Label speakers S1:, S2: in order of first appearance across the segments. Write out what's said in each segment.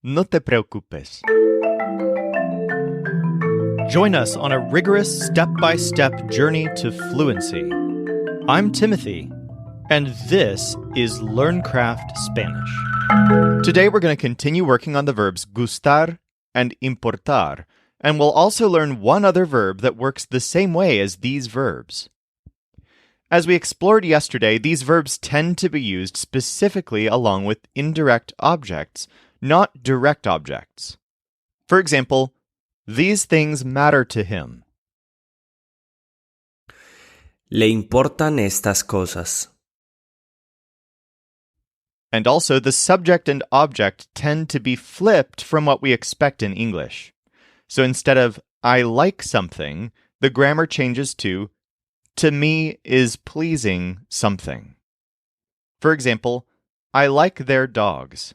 S1: No te preocupes. Join us on a rigorous step-by-step journey to fluency. I'm Timothy, and this is LearnCraft Spanish. Today we're going to continue working on the verbs gustar and importar, and we'll also learn one other verb that works the same way as these verbs. As we explored yesterday, these verbs tend to be used specifically along with indirect objects, not direct objects. For example, these things matter to him.
S2: Le importan estas cosas.
S1: And also, the subject and object tend to be flipped from what we expect in English. So instead of I like something, the grammar changes to me is pleasing something. For example, I like their dogs.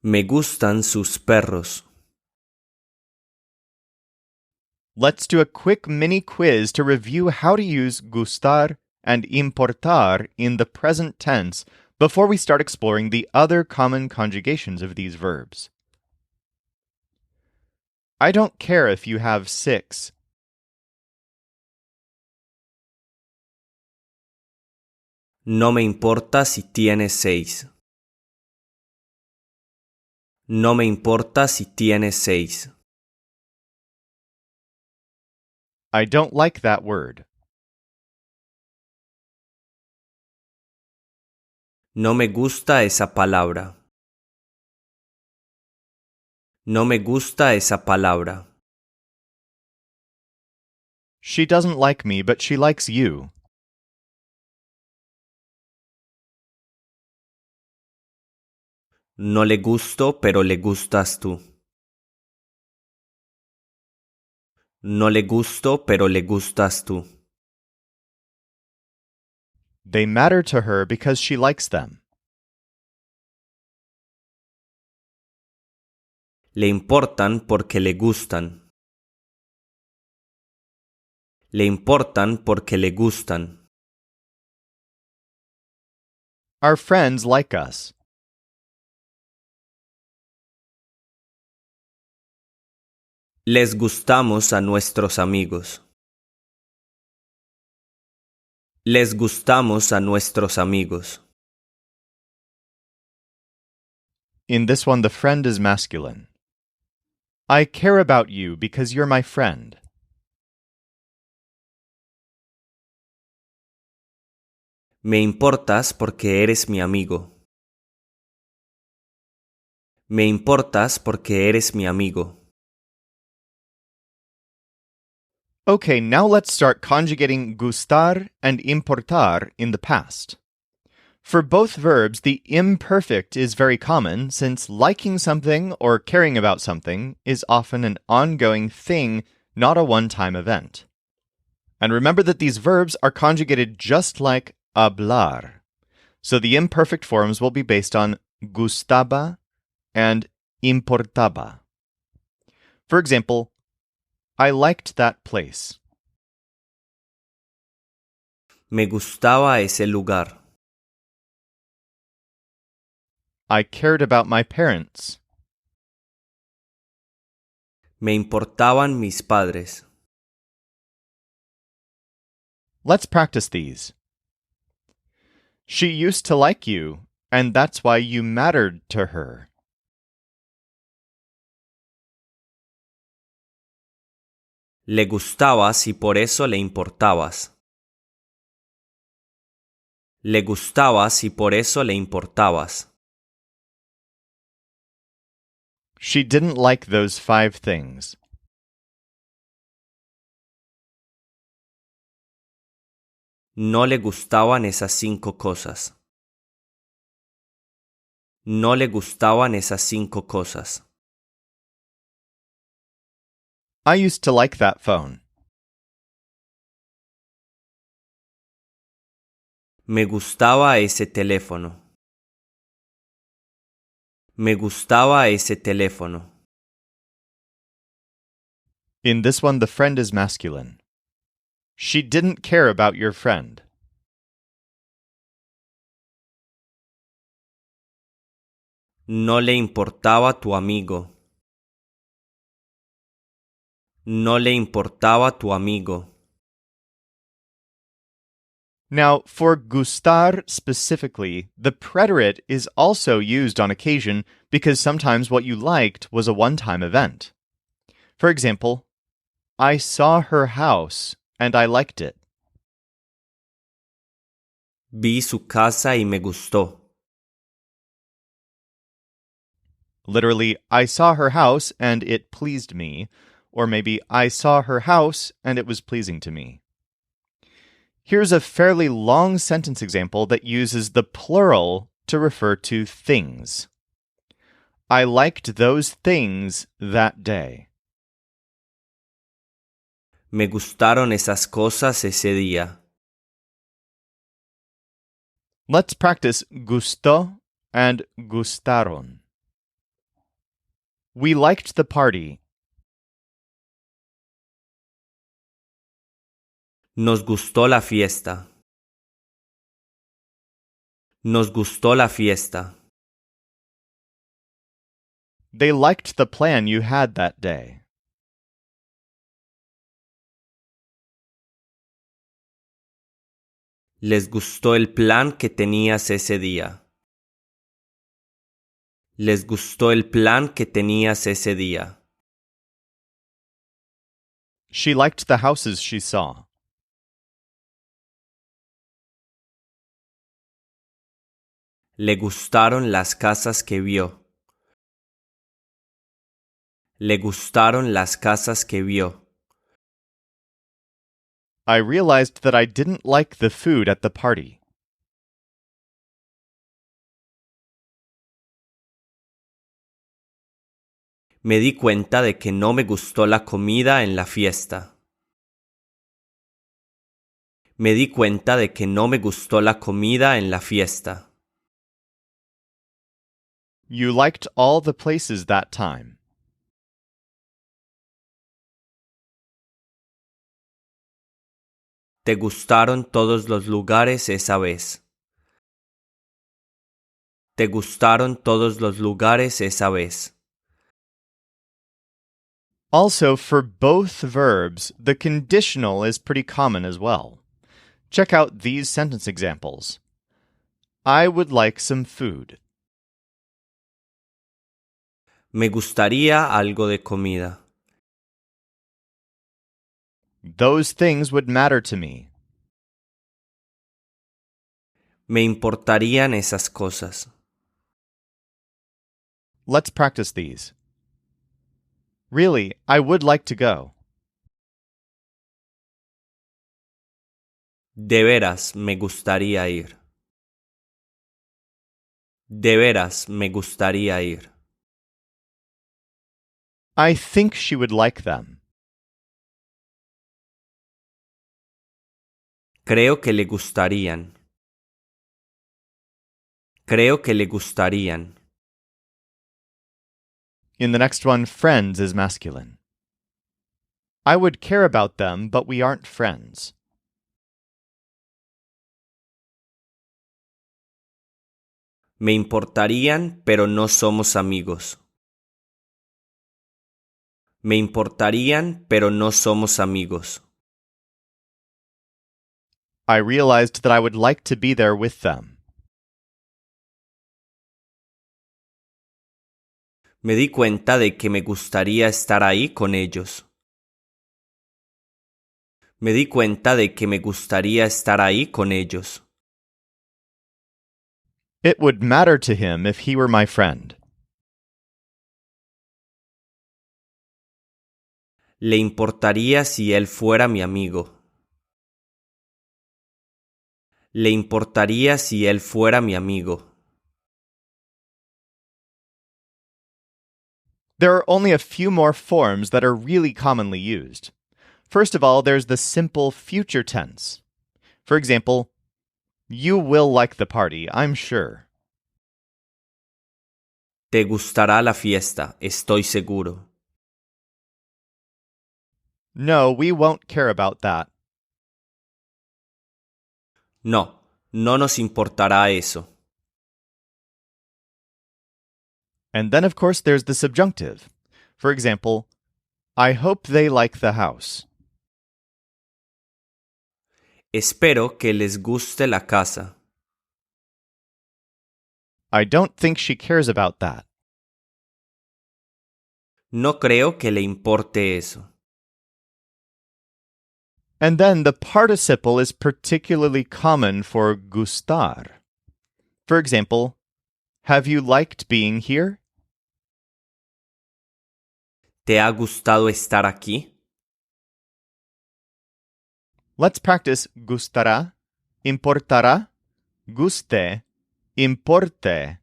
S2: Me gustan sus perros.
S1: Let's do a quick mini quiz to review how to use gustar and importar in the present tense before we start exploring the other common conjugations of these verbs. I don't care if you have 6.
S2: No me importa si tienes 6. No me importa si tienes 6.
S1: I don't like that word.
S2: No me gusta esa palabra. No me gusta esa palabra.
S1: She doesn't like me, but she likes you.
S2: No le gusto, pero le gustas tú. No le gusto, pero le gustas tú.
S1: They matter to her because she likes them.
S2: Le importan porque le gustan. Le importan porque le gustan.
S1: Our friends like us.
S2: Les gustamos a nuestros amigos. Les gustamos a nuestros amigos.
S1: In this one, the friend is masculine. I care about you because you're my friend.
S2: Me importas porque eres mi amigo. Me importas porque eres mi amigo.
S1: Okay, now let's start conjugating gustar and importar in the past. For both verbs, the imperfect is very common since liking something or caring about something is often an ongoing thing, not a one-time event. And remember that these verbs are conjugated just like hablar. So the imperfect forms will be based on gustaba and importaba. For example, I liked that place.
S2: Me gustaba ese lugar.
S1: I cared about my parents.
S2: Me importaban mis padres.
S1: Let's practice these. She used to like you, and that's why you mattered to her.
S2: Le gustabas y por eso le importabas. Le gustabas y por eso le importabas.
S1: She didn't like those 5 things.
S2: No le gustaban esas 5 cosas. No le gustaban esas 5 cosas.
S1: I used to like that phone.
S2: Me gustaba ese teléfono. Me gustaba ese teléfono.
S1: In this one, the friend is masculine. She didn't care about your friend.
S2: No le importaba tu amigo. No le importaba tu amigo.
S1: Now, for gustar specifically, the preterite is also used on occasion because sometimes what you liked was a one-time event. For example, I saw her house and I liked it.
S2: Vi su casa y me gustó.
S1: Literally, I saw her house and it pleased me. Or maybe, I saw her house and it was pleasing to me. Here's a fairly long sentence example that uses the plural to refer to things. I liked those things that day.
S2: Me gustaron esas cosas ese día.
S1: Let's practice gustó and gustaron. We liked the party.
S2: Nos gustó la fiesta. Nos gustó la fiesta.
S1: They liked the plan you had that day.
S2: Les gustó el plan que tenías ese día. Les gustó el plan que tenías ese día.
S1: She liked the houses she saw.
S2: Le gustaron las casas que vio. Le gustaron las casas que vio.
S1: I realized that I didn't like the food at the party.
S2: Me di cuenta de que no me gustó la comida en la fiesta. Me di cuenta de que no me gustó la comida en la fiesta.
S1: You liked all the places that time.
S2: Te gustaron todos los lugares esa vez. Te gustaron todos los lugares esa vez.
S1: Also, for both verbs, the conditional is pretty common as well. Check out these sentence examples. I would like some food.
S2: Me gustaría algo de comida.
S1: Those things would matter to me.
S2: Me importarían esas cosas.
S1: Let's practice these. Really, I would like to go.
S2: De veras me gustaría ir. De veras me gustaría ir.
S1: I think she would like them.
S2: Creo que le gustarían. Creo que le gustarían.
S1: In the next one, friends is masculine. I would care about them, but we aren't friends.
S2: Me importarían, pero no somos amigos. Me importarían, pero no somos amigos.
S1: I realized that I would like to be there with them.
S2: Me di cuenta de que me gustaría estar ahí con ellos. Me di cuenta de que me gustaría estar ahí con ellos.
S1: It would matter to him if he were my friend.
S2: Le importaría si él fuera mi amigo. Le importaría si él fuera mi amigo.
S1: There are only a few more forms that are really commonly used. First of all, there's the simple future tense. For example, you will like the party, I'm sure.
S2: Te gustará la fiesta, estoy seguro.
S1: No, we won't care about that.
S2: No, no nos importará eso.
S1: And then, of course, there's the subjunctive. For example, I hope they like the house.
S2: Espero que les guste la casa.
S1: I don't think she cares about that.
S2: No creo que le importe eso.
S1: And then the participle is particularly common for gustar. For example, have you liked being here?
S2: ¿Te ha gustado estar aquí?
S1: Let's practice gustará, importará, guste, importe,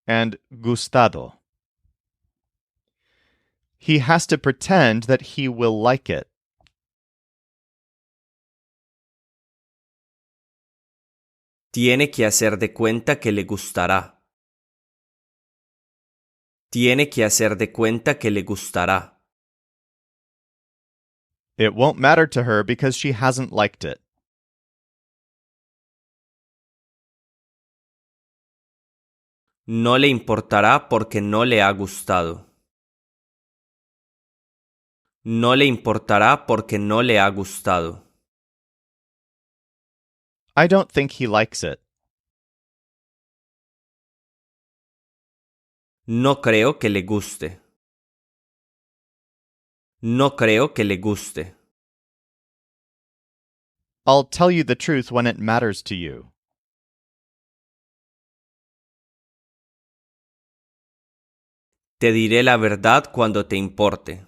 S1: and gustado. He has to pretend that he will like it.
S2: Tiene que hacer de cuenta que le gustará. Tiene que hacer de cuenta que le gustará.
S1: It won't matter to her because she hasn't liked it.
S2: No le importará porque no le ha gustado. No le importará porque no le ha gustado.
S1: I don't think he likes it.
S2: No creo que le guste. No creo que le guste.
S1: I'll tell you the truth when it matters to you.
S2: Te diré la verdad cuando te importe.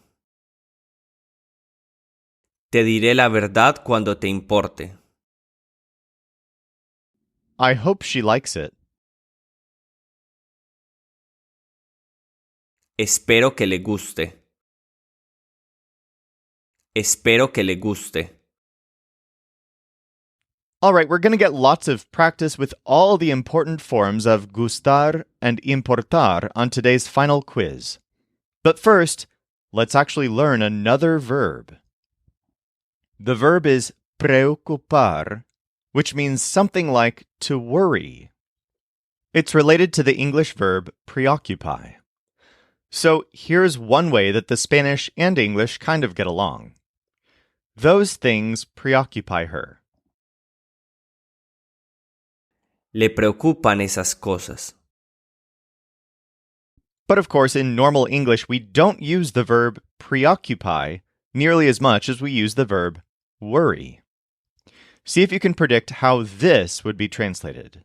S2: Te diré la verdad cuando te importe.
S1: I hope she likes it.
S2: Espero que le guste. Espero que le guste.
S1: All right, we're going to get lots of practice with all the important forms of gustar and importar on today's final quiz. But first, let's actually learn another verb. The verb is preocupar, which means something like to worry. It's related to the English verb preoccupy. So here's one way that the Spanish and English kind of get along. Those things preoccupy her.
S2: Le preocupan esas cosas.
S1: But of course, in normal English, we don't use the verb preoccupy nearly as much as we use the verb worry. See if you can predict how this would be translated.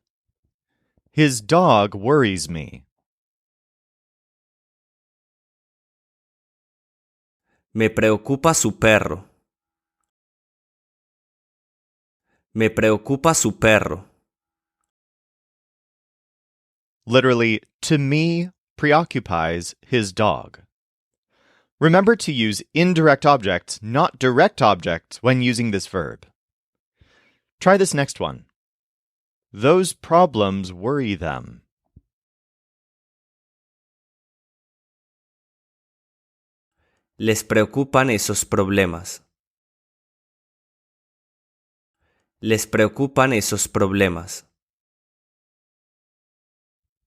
S1: His dog worries me.
S2: Me preocupa su perro. Me preocupa su perro.
S1: Literally, to me, preoccupies his dog. Remember to use indirect objects, not direct objects, when using this verb. Try this next one. Those problems worry them.
S2: Les preocupan esos problemas. Les preocupan esos problemas.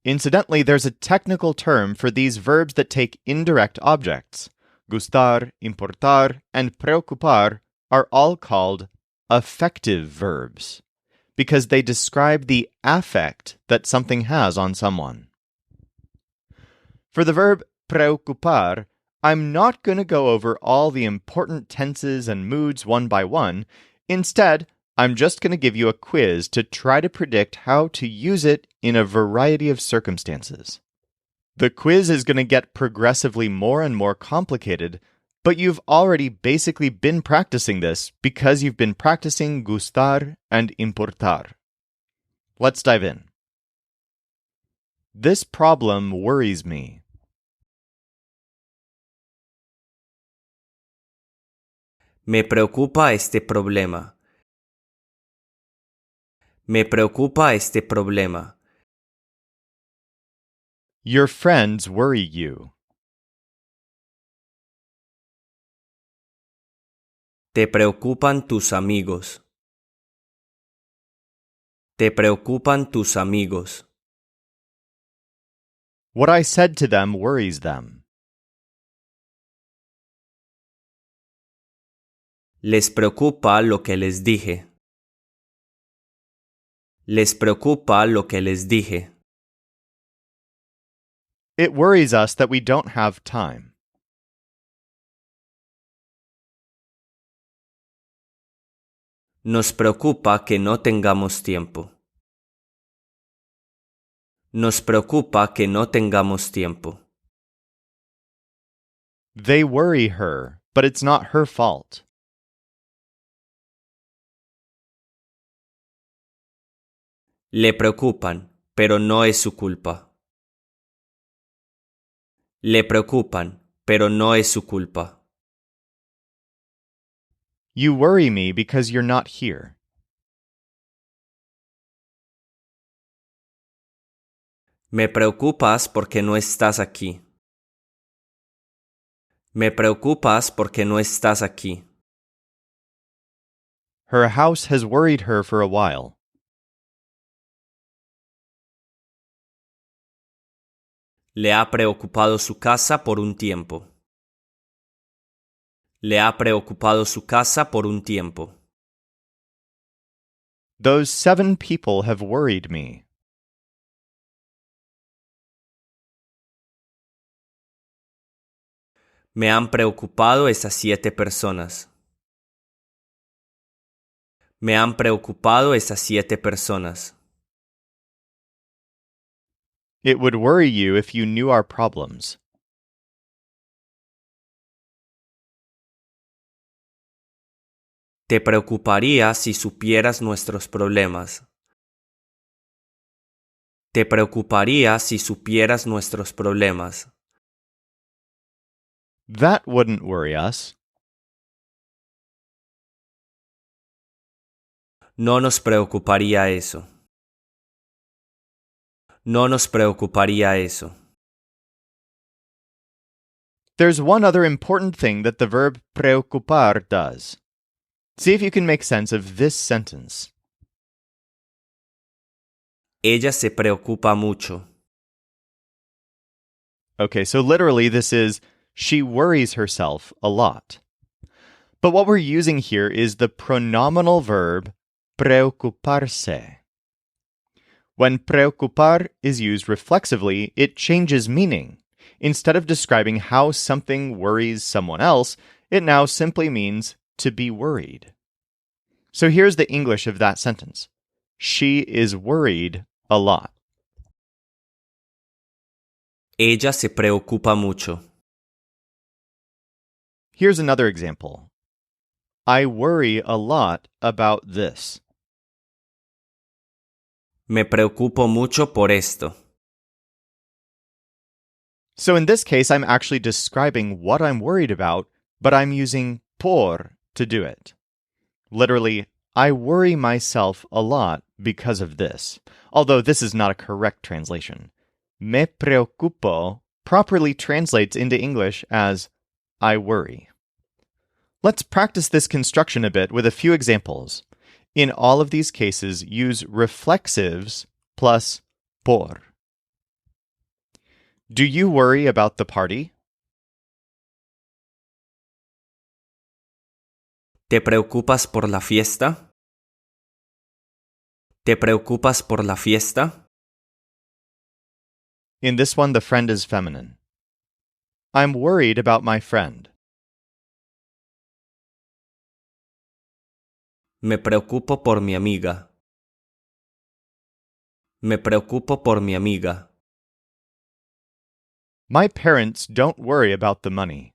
S1: Incidentally, there's a technical term for these verbs that take indirect objects. Gustar, importar, and preocupar are all called affective verbs because they describe the affect that something has on someone. For the verb preocupar, I'm not going to go over all the important tenses and moods one by one. Instead, I'm just going to give you a quiz to try to predict how to use it in a variety of circumstances. The quiz is going to get progressively more and more complicated, but you've already basically been practicing this because you've been practicing gustar and importar. Let's dive in. This problem worries me.
S2: Me preocupa este problema. Me preocupa este problema.
S1: Your friends worry you.
S2: Te preocupan tus amigos. Te preocupan tus amigos.
S1: What I said to them worries them.
S2: Les preocupa lo que les dije. Les preocupa lo que les dije.
S1: It worries us that we don't have time.
S2: Nos preocupa que no tengamos tiempo. Nos preocupa que no tengamos tiempo.
S1: They worry her, but it's not her fault.
S2: Le preocupan, pero no es su culpa. Le preocupan, pero no es su culpa.
S1: You worry me because you're not here.
S2: Me preocupas porque no estás aquí. Me preocupas porque no estás aquí.
S1: Her house has worried her for a while.
S2: Le ha preocupado su casa por un tiempo. Le ha preocupado su casa por un tiempo.
S1: Those 7 people have worried me.
S2: Me han preocupado esas 7 personas. Me han preocupado esas 7 personas.
S1: It would worry you if you knew our problems.
S2: Te preocuparía si supieras nuestros problemas. Te preocuparía si supieras nuestros problemas.
S1: That wouldn't worry us.
S2: No nos preocuparía eso. No nos preocuparía eso.
S1: There's one other important thing that the verb preocupar does. See if you can make sense of this sentence.
S2: Ella se preocupa mucho.
S1: Okay, so literally this is, she worries herself a lot. But what we're using here is the pronominal verb preocuparse. When preocupar is used reflexively, it changes meaning. Instead of describing how something worries someone else, it now simply means to be worried. So here's the English of that sentence. She is worried a lot.
S2: Ella se preocupa mucho.
S1: Here's another example. I worry a lot about this.
S2: Me preocupo mucho por esto.
S1: So in this case, I'm actually describing what I'm worried about, but I'm using por to do it. Literally, I worry myself a lot because of this, although this is not a correct translation. Me preocupo properly translates into English as I worry. Let's practice this construction a bit with a few examples. In all of these cases, use reflexives plus por. Do you worry about the party?
S2: ¿Te preocupas por la fiesta? ¿Te preocupas por la fiesta?
S1: In this one, the friend is feminine. I'm worried about my friend.
S2: Me preocupo por mi amiga. Me preocupo por mi amiga.
S1: My parents don't worry about the money.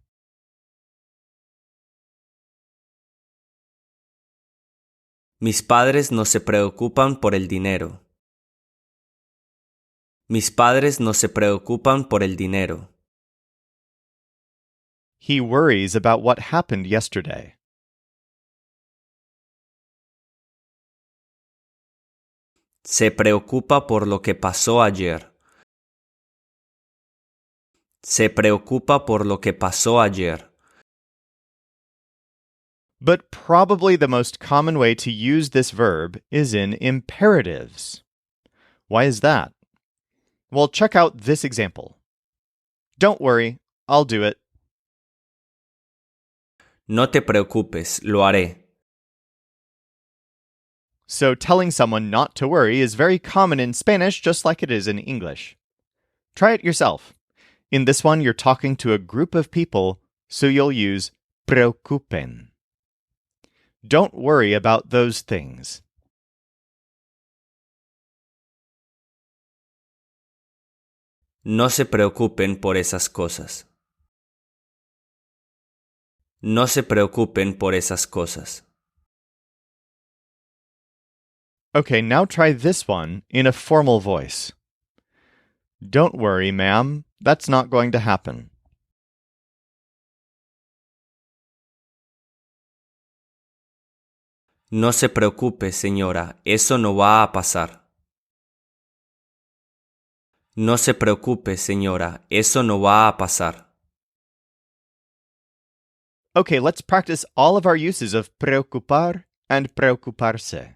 S2: Mis padres no se preocupan por el dinero. Mis padres no se preocupan por el dinero.
S1: He worries about what happened yesterday.
S2: Se preocupa por lo que pasó ayer. Se preocupa por lo que pasó ayer.
S1: But probably the most common way to use this verb is in imperatives. Why is that? Well, check out this example. Don't worry, I'll do it.
S2: No te preocupes, lo haré.
S1: So telling someone not to worry is very common in Spanish, just like it is in English. Try it yourself. In this one, you're talking to a group of people, so you'll use preocupen. Don't worry about those things.
S2: No se preocupen por esas cosas. No se preocupen por esas cosas.
S1: Okay, now try this one in a formal voice. Don't worry, ma'am. That's not going to happen.
S2: No se preocupe, señora, eso no va a pasar. No se preocupe, señora, eso no va a pasar.
S1: Okay, let's practice all of our uses of preocupar and preocuparse.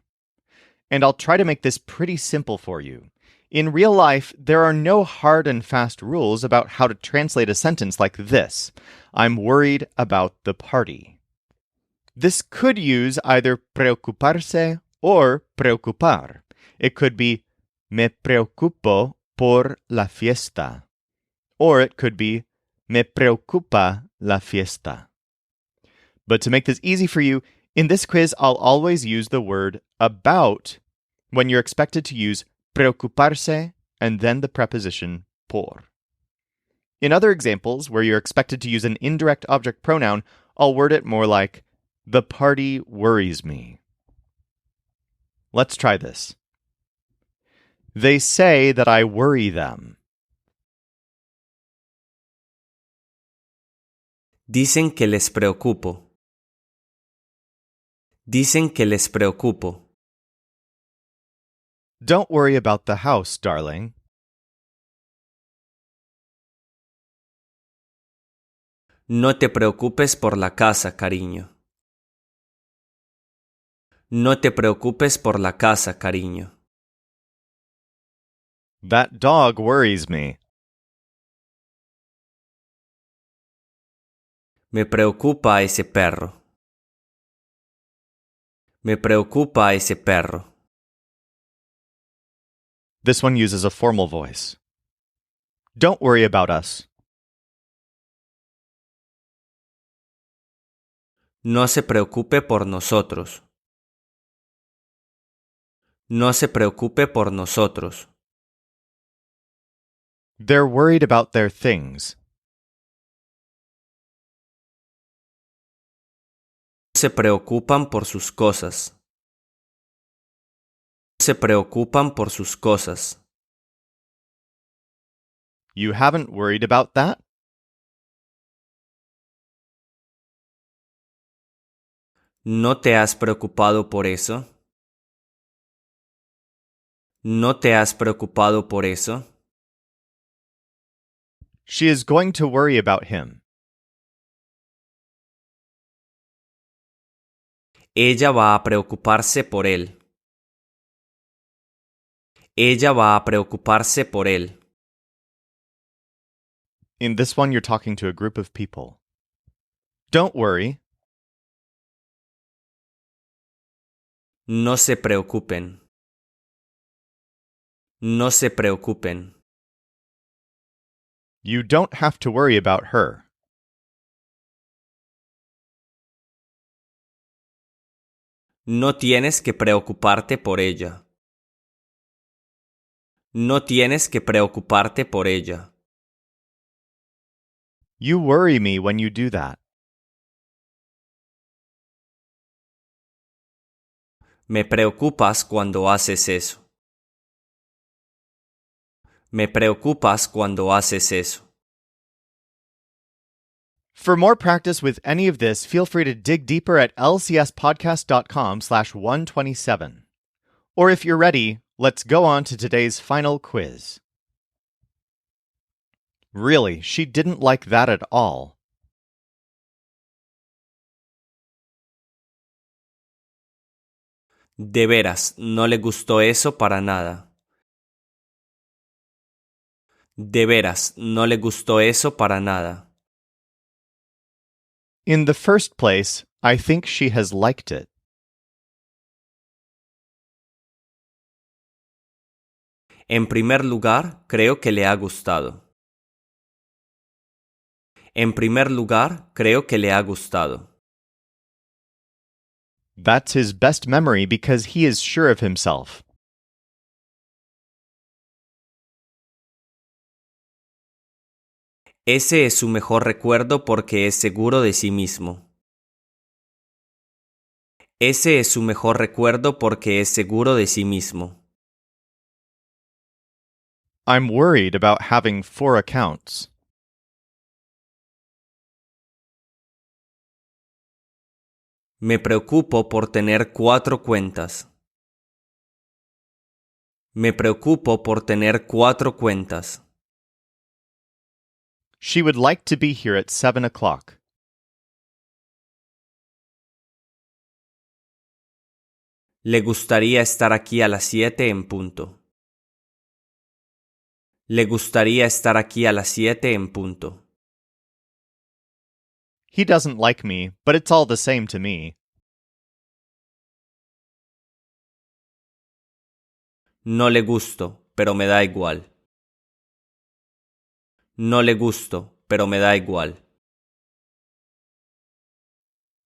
S1: And I'll try to make this pretty simple for you. In real life, there are no hard and fast rules about how to translate a sentence like this. I'm worried about the party. This could use either preocuparse or preocupar. It could be me preocupo por la fiesta. Or it could be me preocupa la fiesta. But to make this easy for you, in this quiz, I'll always use the word about when you're expected to use preocuparse and then the preposition por. In other examples, where you're expected to use an indirect object pronoun, I'll word it more like, the party worries me. Let's try this. They say that I worry them.
S2: Dicen que les preocupo. Dicen que les preocupo.
S1: Don't worry about the house, darling.
S2: No te preocupes por la casa, cariño. No te preocupes por la casa, cariño.
S1: That dog worries me.
S2: Me preocupa ese perro. Me preocupa ese perro.
S1: This one uses a formal voice. Don't worry about us.
S2: No se preocupe por nosotros. No se preocupe por nosotros.
S1: They're worried about their things.
S2: Se preocupan por sus cosas. Se preocupan por sus cosas.
S1: You haven't worried about that?
S2: ¿No te has preocupado por eso? ¿No te has preocupado por eso?
S1: She is going to worry about him.
S2: Ella va a preocuparse por él. Ella va a preocuparse por él.
S1: In this one, you're talking to a group of people. Don't worry.
S2: No se preocupen. No se preocupen.
S1: You don't have to worry about her.
S2: No tienes que preocuparte por ella. No tienes que preocuparte por ella.
S1: You worry me when you do that.
S2: Me preocupas cuando haces eso. Me preocupas cuando haces eso.
S1: For more practice with any of this, feel free to dig deeper at lcspodcast.com/127. Or if you're ready, let's go on to today's final quiz. Really, she didn't like that at all.
S2: De veras, no le gustó eso para nada. De veras, no le gustó eso para nada.
S1: In the first place, I think she has liked it.
S2: En primer lugar, creo que le ha gustado. En primer lugar, creo que le ha gustado.
S1: That's his best memory because he is sure of himself.
S2: Ese es su mejor recuerdo porque es seguro de sí mismo. Ese es su mejor recuerdo porque es seguro de sí mismo.
S1: I'm worried about having 4 accounts.
S2: Me preocupo por tener 4 cuentas. Me preocupo por tener 4 cuentas.
S1: She would like to be here at 7 o'clock.
S2: Le gustaría estar aquí a las 7 en punto. Le gustaría estar aquí a las 7 en punto.
S1: He doesn't like me, but it's all the same to me.
S2: No le gusto, pero me da igual. No le gusto, pero me da igual.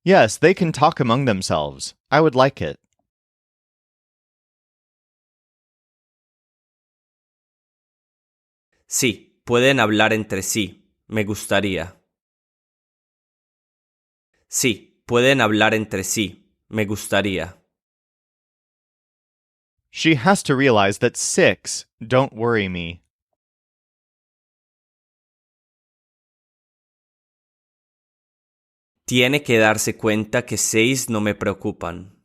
S1: Yes, they can talk among themselves. I would like it.
S2: Sí, pueden hablar entre sí. Me gustaría. Sí, pueden hablar entre sí. Me gustaría.
S1: She has to realize that 6 don't worry me.
S2: Tiene que darse cuenta que 6 no me preocupan.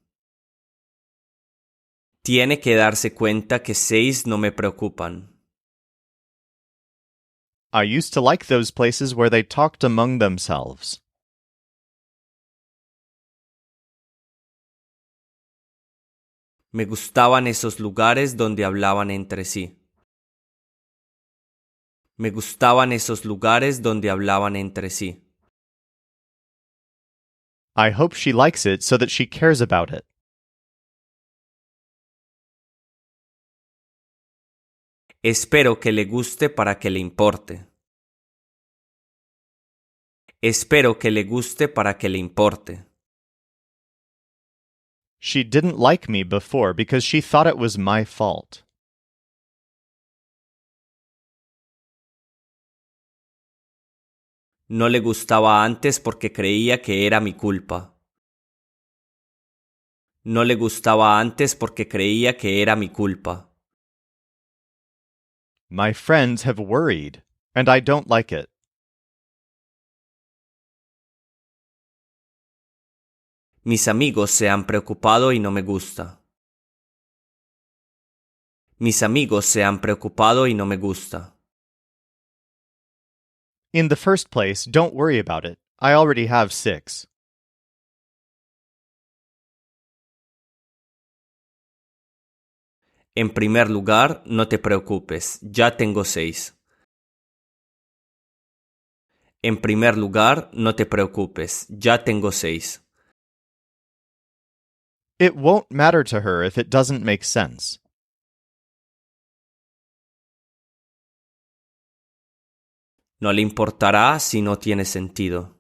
S2: Tiene que darse cuenta que 6 no me preocupan.
S1: I used to like those places where they talked among themselves.
S2: Me gustaban esos lugares donde hablaban entre sí. Me gustaban esos lugares donde hablaban entre sí.
S1: I hope she likes it so that she cares about it.
S2: Espero que le guste para que le importe. Espero que le guste para que le importe.
S1: She didn't like me before because she thought it was my fault.
S2: No le gustaba antes porque creía que era mi culpa. No le gustaba antes porque creía que era mi culpa.
S1: My friends have worried, and I don't like it.
S2: Mis amigos se han preocupado y no me gusta. Mis amigos se han preocupado y no me gusta.
S1: In the first place, don't worry about it. I already have 6.
S2: En primer lugar, no te preocupes, ya tengo 6. En primer lugar, no te preocupes, ya tengo 6.
S1: It won't matter to her if it doesn't make sense.
S2: No le importará si no tiene sentido.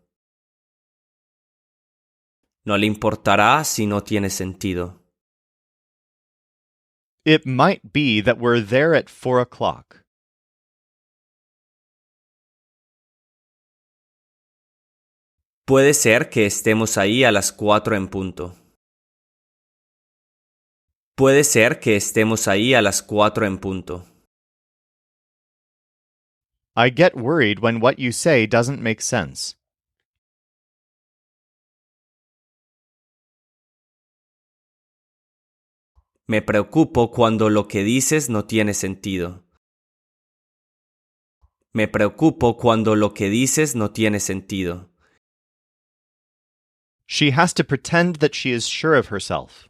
S2: No le importará si no tiene sentido.
S1: It might be that we're there at 4 o'clock.
S2: Puede ser que estemos ahí a las 4 en punto. Puede ser que estemos ahí a las 4 en punto.
S1: I get worried when what you say doesn't make sense.
S2: Me preocupo cuando lo que dices no tiene sentido. Me preocupo cuando lo que dices no tiene sentido.
S1: She has to pretend that she is sure of herself.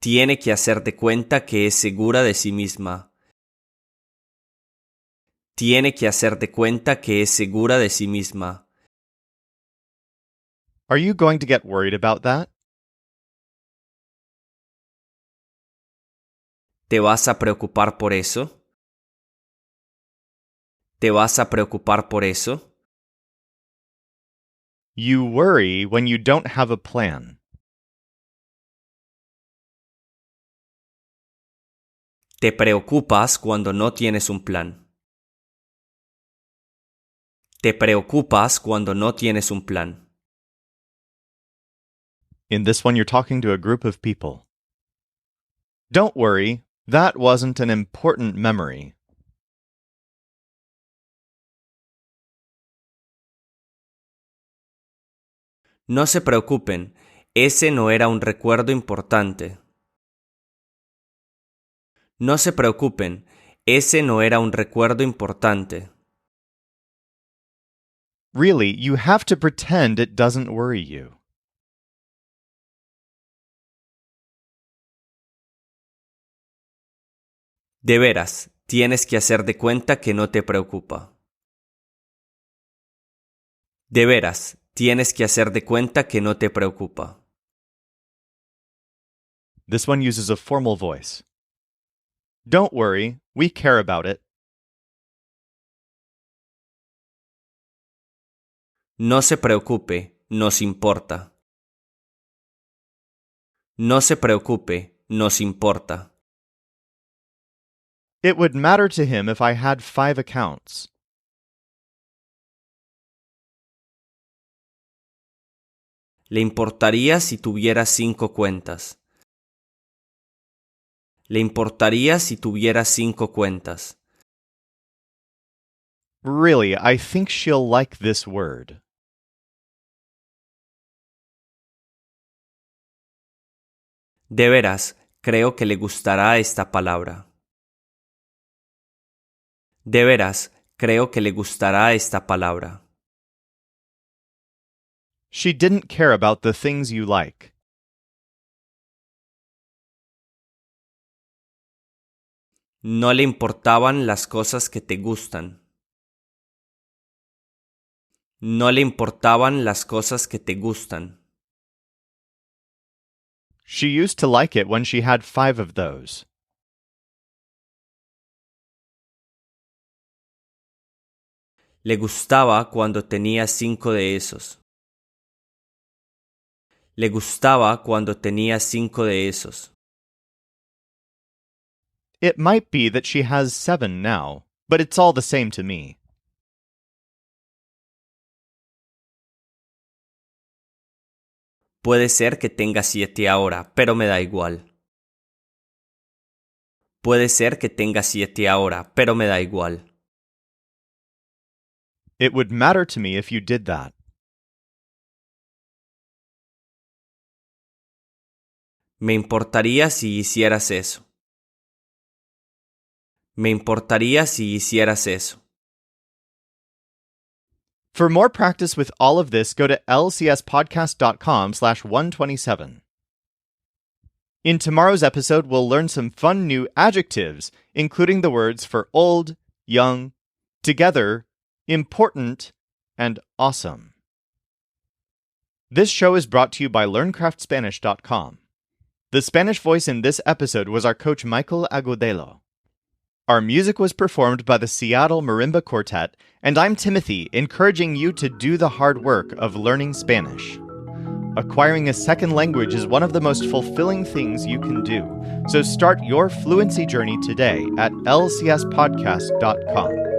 S2: Tiene que hacer de cuenta que es segura de sí misma. Tiene que hacer de cuenta que es segura de sí misma.
S1: Are you going to get worried about that?
S2: ¿Te vas a preocupar por eso? ¿Te vas a preocupar por eso?
S1: You worry when you don't have a plan.
S2: Te preocupas cuando no tienes un plan. Te preocupas cuando no tienes un plan.
S1: In this one, you're talking to a group of people. Don't worry, that wasn't an important memory.
S2: No se preocupen, ese no era un recuerdo importante. No se preocupen, ese no era un recuerdo importante.
S1: Really, you have to pretend it doesn't worry you.
S2: De veras, tienes que hacer de cuenta que no te preocupa. De veras, tienes que hacer de cuenta que no te preocupa.
S1: This one uses a formal voice. Don't worry, we care about it.
S2: No se preocupe, nos importa. No se preocupe, nos importa.
S1: It would matter to him if I had 5 accounts.
S2: Le importaría si tuviera 5 cuentas. Le importaría si tuviera 5 cuentas.
S1: Really, I think she'll like this word.
S2: De veras, creo que le gustará esta palabra. De veras, creo que le gustará esta palabra.
S1: She didn't care about the things you like.
S2: No le importaban las cosas que te gustan. No le importaban las cosas que te gustan.
S1: She used to like it when she had 5 of those.
S2: Le gustaba cuando tenía 5 de esos. Le gustaba cuando tenía 5 de esos.
S1: It might be that she has 7 now, but it's all the same to me.
S2: Puede ser que tenga 7 ahora, pero me da igual. Puede ser que tenga 7 ahora, pero me da igual.
S1: It would matter to me if you did that.
S2: Me importaría si hicieras eso. Me importaría si hicieras eso.
S1: For more practice with all of this, go to lcspodcast.com/127. In tomorrow's episode, we'll learn some fun new adjectives, including the words for old, young, together, important, and awesome. This show is brought to you by LearnCraftSpanish.com. The Spanish voice in this episode was our coach Michael Agudelo. Our music was performed by the Seattle Marimba Quartet, and I'm Timothy, encouraging you to do the hard work of learning Spanish. Acquiring a second language is one of the most fulfilling things you can do, so start your fluency journey today at lcspodcast.com.